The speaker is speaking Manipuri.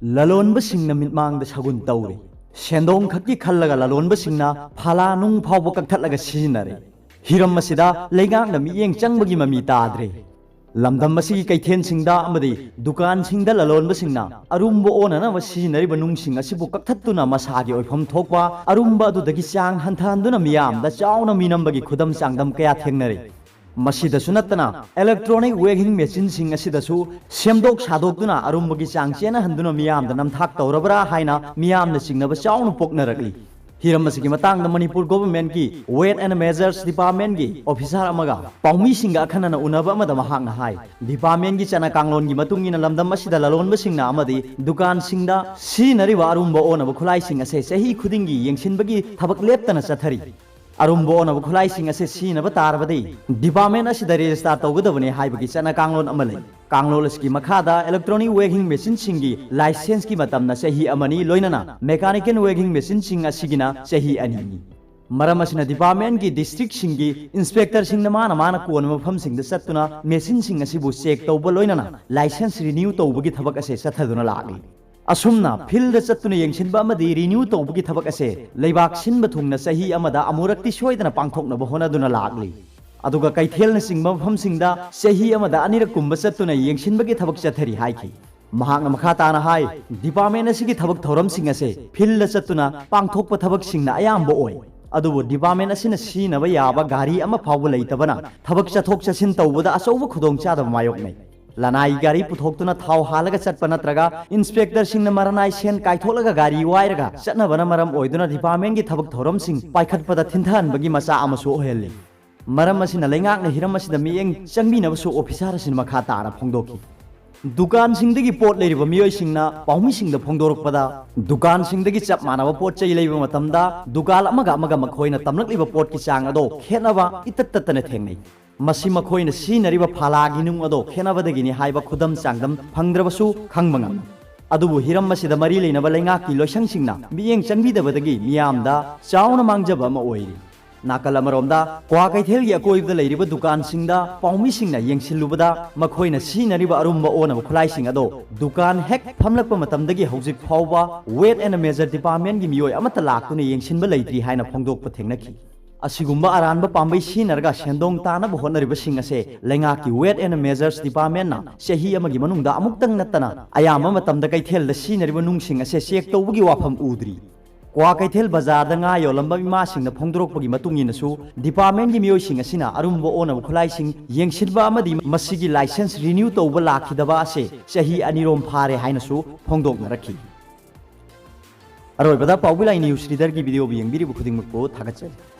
ꯂꯂꯣꯟꯕꯁꯤꯡꯅ ꯃꯤꯠꯃꯥꯡꯗ ꯁꯒꯨꯟ ꯇꯧꯔꯦ ꯁꯦꯟꯗꯣꯡ ꯈꯛꯀꯤ ꯈꯜꯂꯒ ꯂꯂꯣꯟꯕꯁꯤꯡꯅ ꯐꯥꯂꯥ ꯅꯨꯡ ꯐꯥꯎꯕ ꯀꯛꯊꯠꯂꯒ ꯁꯤꯖꯤꯟꯅꯔꯦ ꯍꯤꯔꯝ ꯑꯁꯤꯗ ꯂꯩꯉꯥꯛꯅ ꯃꯤꯠꯌꯦꯡ ꯆꯪꯕꯒꯤ ꯃꯃꯤ ꯇꯥꯗ꯭ꯔꯦ ꯂꯝꯗꯝ ꯑꯁꯤꯒꯤ ꯀꯩꯊꯦꯜꯁꯤꯡꯗ ꯑꯃꯗꯤ ꯗꯨꯀꯥꯟꯁꯤꯡꯗ ꯂꯂꯣꯟꯕꯁꯤꯡꯅ ꯑꯔꯨꯝꯕ ꯑꯣꯟꯅꯅꯕ ꯁꯤꯖꯤꯟꯅꯔꯤꯕ ꯅꯨꯡꯁꯤꯡ ꯑꯁꯤꯕꯨ ꯀꯛꯊꯠꯇꯨꯅ ꯃꯁꯥꯒꯤ ꯑꯣꯏꯐꯝ ꯊꯣꯛꯄ ꯑꯔꯨꯝꯕ ꯑꯗꯨꯗꯒꯤ ꯆꯥꯡ ꯍꯟꯊꯍꯟꯗꯨꯅ ꯃꯤꯌꯥꯝꯗ ꯆꯥꯎꯅ ꯃꯤꯅꯝꯕꯒꯤ ꯈꯨꯗꯝ ꯆꯥꯡꯗꯝ ꯀꯌా ꯊꯦꯡꯅꯔꯦ ꯃꯁꯤꯗꯁꯨ ꯅꯠꯇꯅ ꯏꯂꯦꯛꯇ꯭ꯔꯣꯅꯤꯛ ꯋꯦꯒꯤꯡ ꯃꯦꯆꯤꯟꯁꯤꯡ ꯑꯁꯤꯗꯁꯨ ꯁꯦꯝꯗꯣꯛ ꯁꯥꯗꯣꯛꯇꯨꯅ ꯑꯔꯨꯝꯕꯒꯤ ꯆꯥꯡ ꯆꯦꯟꯅꯍꯟꯗꯨꯅ ꯃꯤꯌꯥꯝꯗ ꯅꯝꯊꯥꯛ ꯇꯧꯔꯕ꯭ꯔꯥ ꯍꯥꯏꯅ ꯃꯤꯌꯥꯝꯅ ꯆꯤꯡꯅꯕ ꯆꯥꯎꯅ ꯄꯣꯛꯅꯔꯛꯂꯤ हिरम असिगी मतांग मणिपुर गवर्नमेंट की वेट एंड मेजर्स डिपार्टमेंट की ऑफिसर अमगा पाउमीसिंग अखनना उनब अमद महांगना हाय डिपार्टमेंट की चना कांगलोन की मतुंगिना लमदम असिदा ललोनबसिंगना अमदी दुकान सिंगदा सिनरिबा अरुंबा ओनब खुलाइसिंग असे सही खुदिंगी यंगसिनबगी थबक लेप्तना चथरी अरुंबा ओनब खुलाइसिंग असे सिनब तारबदि डिपार्टमेंट असिदा रजिस्टर तौगदबने हाइबगी चना कांगलोन अमले कांगलोल की मखादा इलेक्ट्रॉनिक वेगिंग मशीन सिंगी लाइसेंस की मतमना सही अमनी लोइनना मैकेनिकल वेगिंग मशीन सिंग असिगिना सही अनि मरम असिना डिपार्टमेंट की डिस्ट्रिक्ट सिंगी इंस्पेक्टर सिंग माना माना कोन मफम सिंग सत्तुना मशीन सिंग असिबु चेक तौब लोइनना लाइसेंस रिन्यू तौबगी थबक असे सथदुना लागली असुमना फील्ड चत्तुना यंगसिनबा अमदी रिन्यू तौबगी थबक असे लेबाक सिनब थुंगना सही अमदा अमुरक्ति सोइदना पांगथोकनब होनादुना लागली अदुगा कैथेलना सिंगबा मफमसिंगदा सही अमदा अनिरक कुंब चत्तुना यंगसिनबगी थबक चथरी हाइखि महांगना मखा ताना हाय डिपार्टमेंट असिगी थबक थौरमसिंग असे फील्ड चत्तुना पांगथोकप थबकसिंगना अयाम्ब ओय अदुबु डिपार्टमेंट असिना सिनबा याबा गाड़ी अमा फावबा लैतबना थबक चथोक चसिन तौबदा अचौबा खुदोंचादब मायोकनै लनाई गाड़ी पुथोक्तुना थाव हालगा चटपा नत्रगा इंस्पेक्टर सिंगना मरनाई सेन काइथोलगा गाड़ी वाइरगा चटनबना मरम ओइदुना डिपार्टमेंट की थबक थौरमसिंग पाइखटपदा थिनथानबगी मचा अमसु ओहेलि मरम असिना लैंगाकना हिरम असिदा मियेंग चंगबिनबसु ऑफिसर असिना मखा ताना फोंदोकी दुकान सिंगदगी पोट लेरिबा मियोय सिंगना पाउमी सिंगदा फोंदोरकपदा दुकान सिंगदगी चप मानबा पोट चै लेबा मतमदा दुकान अमगा अमगा मखोइना तमलकलिबा पोट की चांग अदो खेनबा इतत्ततने थेंगनै मसी मखोइना सिनरिबा फालागी नुंग अदो खेनबदगिनि हाइबा खुदम चांगदम फंद्रबसु खंगमंगम अदुबु हिरम असिदा मरी लेनबा लैंगाकी लोइसंगसिंगना मियेंग चंगबिदबदगी मियामदा चाउना मांगजबा अमा ओइरि नाकल अमरोमदा क्वा कैथेलगी अकोइबदा लैरिबा दुकानसिंगदा पाउमीसिंगना यंगसिलुबदा मखोइना सिनरिबा अरुंबा ओनब खुलाइसिंग अदो दुकान हेक फमलकपा मतमदगी हौजिक फावबा वेट एंड मेजर डिपार्टमेंट की मियोय अमता लाक्तुना यंगसिनबा लैत्रि हाइना फोंदोकपा थेंगनखि असिगुम्बा अरानबा पांबै सिनरगा सेंदोंग तानबा होनरिबसिंग असे लैंगाकी वेट एंड मेजर्स डिपार्टमेंट ना चही अमगी मनुंगदा अमुक्तंग नत्तना अयामा मतमदा कैथेलदा सिनरिबा नुंगसिंग असे चेक तौबगी वाफम उद्री क्वा कैथेल बाजार दा nga योलंबा इमासिंग फोंदोरकपगी मतुंगिनसु डिपार्टमेंट की मियोइसिंग असिना अरुंबा ओनब खुलाइसिंग यंगसिनबा अमदी मसिगी लाइसेंस रिन्यू तौबा लाखिदबा असे चही अनिरोम फारे हाइनसु फोंदोकनरखि अरोइबदा पाउबिलाई न्यूज रीडर की वीडियो भी यंगबिरिबु खुदिंगमको थागतचै